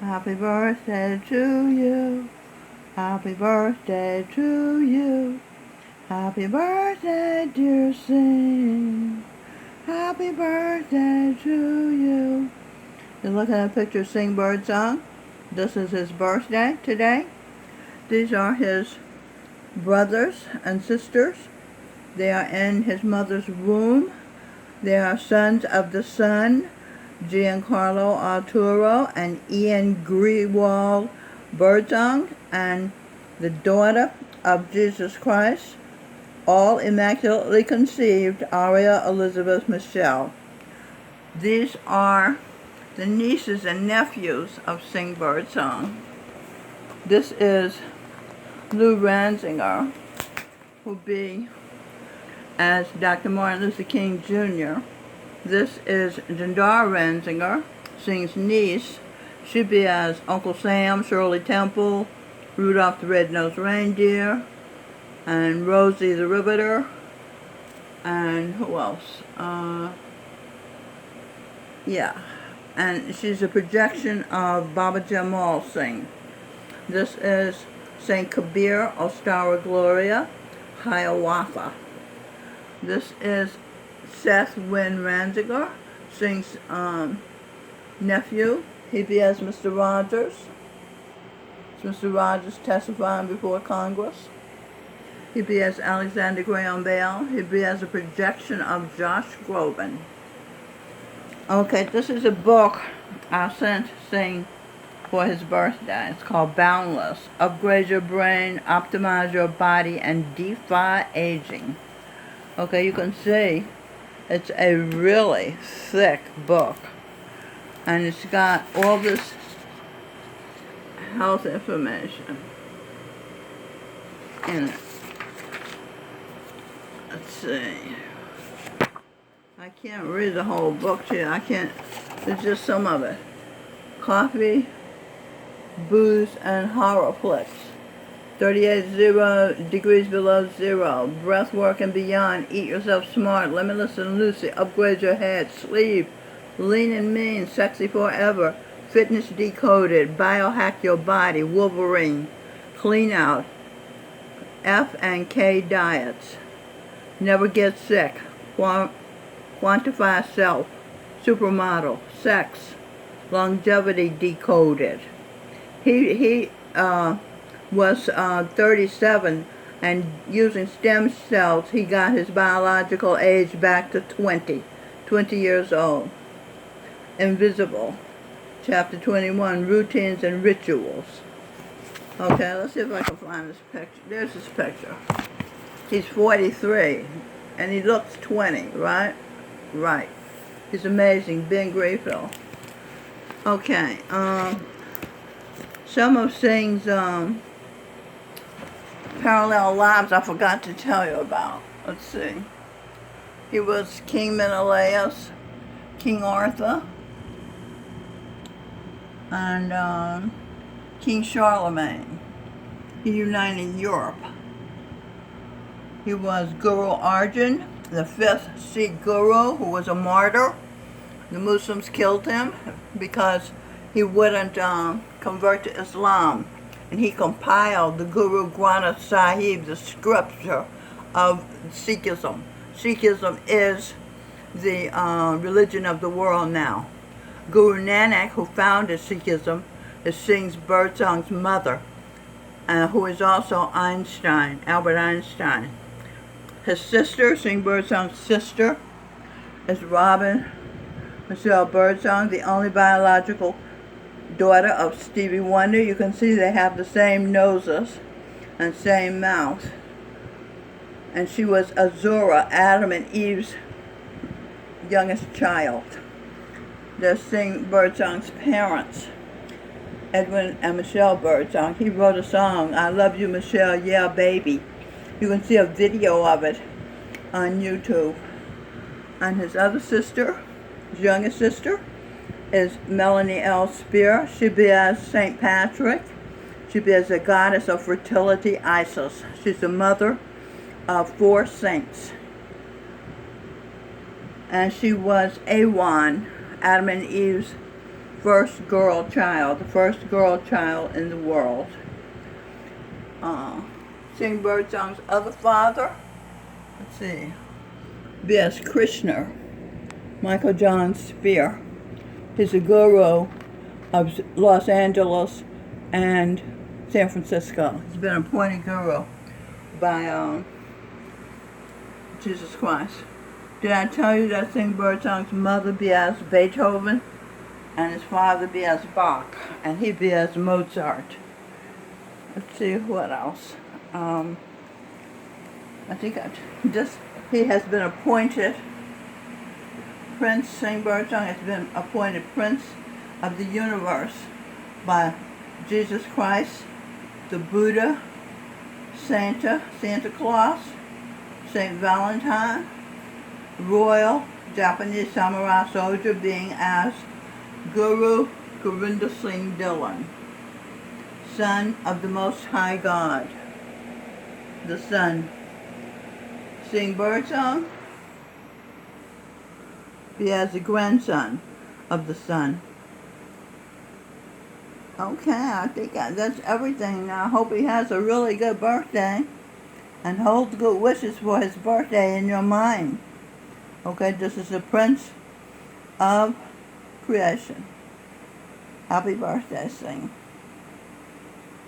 Happy birthday to you. Happy birthday to you. Happy birthday, dear Singh. Happy birthday to you. You're looking at a picture of Singh Birdsong. This is his birthday today. These are his brothers and sisters. They are in his mother's womb. They are sons of the sun, Giancarlo Arturo and Ian Grewal Birdsong, and the daughter of Jesus Christ, all immaculately conceived, Aria Elizabeth Michelle. These are the nieces and nephews of Singh Birdsong. This is Lou Ranzinger, who'll be as Dr. Martin Luther King Jr. This is Jandar Ranzinger, Singh's niece. She'd be as Uncle Sam, Shirley Temple, Rudolph the Red-Nosed Reindeer, and Rosie the Riveter, and who else? And she's a projection of Baba Jamal Singh. This is Saint Kabir Ostara Gloria Hiawatha. This is Seth Wynn Ranziger, Singh's nephew. He'd be as Mr. Rogers. It's Mr. Rogers testifying before Congress. He'd be as Alexander Graham Bell. He'd be as a projection of Josh Groban. Okay, this is a book I sent Singh for his birthday. It's called Boundless. Upgrade your brain, optimize your body, and defy aging. Okay, you can see it's a really thick book. And it's got all this health information in it. Let's see. I can't read the whole book to you. I can't. It's just some of it. Coffee, booze, and horror flicks. 38 degrees below zero. Breath work and beyond. Eat yourself smart. Limitless and Lucy. Upgrade your head. Sleep. Lean and mean. Sexy forever. Fitness decoded. Biohack your body. Wolverine. Clean out. F and K diets. Never get sick. Quantify self. Supermodel. Sex. Longevity decoded. He was 37, and using stem cells, he got his biological age back to 20 years old. Invisible. Chapter 21, Routines and Rituals. Okay, let's see if I can find this picture. There's his picture. He's 43, and he looks 20, right? Right. He's amazing. Ben Grayfield. Okay, some of Singh's parallel lives I forgot to tell you about. Let's see. He was King Menelaus, King Arthur, and King Charlemagne. He united Europe. He was Guru Arjan, the 5th Sikh Guru, who was a martyr. The Muslims killed him because he wouldn't convert to Islam. And he compiled the Guru Granth Sahib, the scripture of Sikhism. Sikhism is the religion of the world now. Guru Nanak, who founded Sikhism, is Singh's Birdsong's mother, who is also Einstein, Albert Einstein. His sister, Singh Birdsong's sister, is Robin Michelle Birdsong, the only biological daughter of Stevie Wonder. You can see they have the same noses and same mouth. And she was Azura, Adam and Eve's youngest child. They're Singh Birdsong's parents, Edwin and Michelle Birdsong. He wrote a song, I Love You Michelle, Yeah Baby. You can see a video of it on YouTube. And his other sister, his youngest sister, is Melanie L. Spear. She'd be as St. Patrick. She'd be as a goddess of fertility, Isis. She's the mother of 4 saints. And she was Awan, Adam and Eve's first girl child, the first girl child in the world. Singh Birdsong's other father, let's see, B.S. Krishna, Michael John Spear. He's a guru of Los Angeles and San Francisco. He's been appointed guru by Jesus Christ. Did I tell you that Singh Birdsong's mother be-as Beethoven and his father be-as Bach, and he be-as Mozart? Let's see what else. I think he has been appointed Prince. Singh Birdsong has been appointed Prince of the Universe by Jesus Christ, the Buddha, Santa Claus, Saint Valentine, royal Japanese samurai soldier being as Guru Govinda Singh Dhillon, son of the Most High God, the Sun. Singh Birdsong be as the grandson of the Sun. Okay, I think that's everything. I hope he has a really good birthday and hold good wishes for his birthday in your mind. Okay, this is the Prince of Creation. Happy birthday, Singh.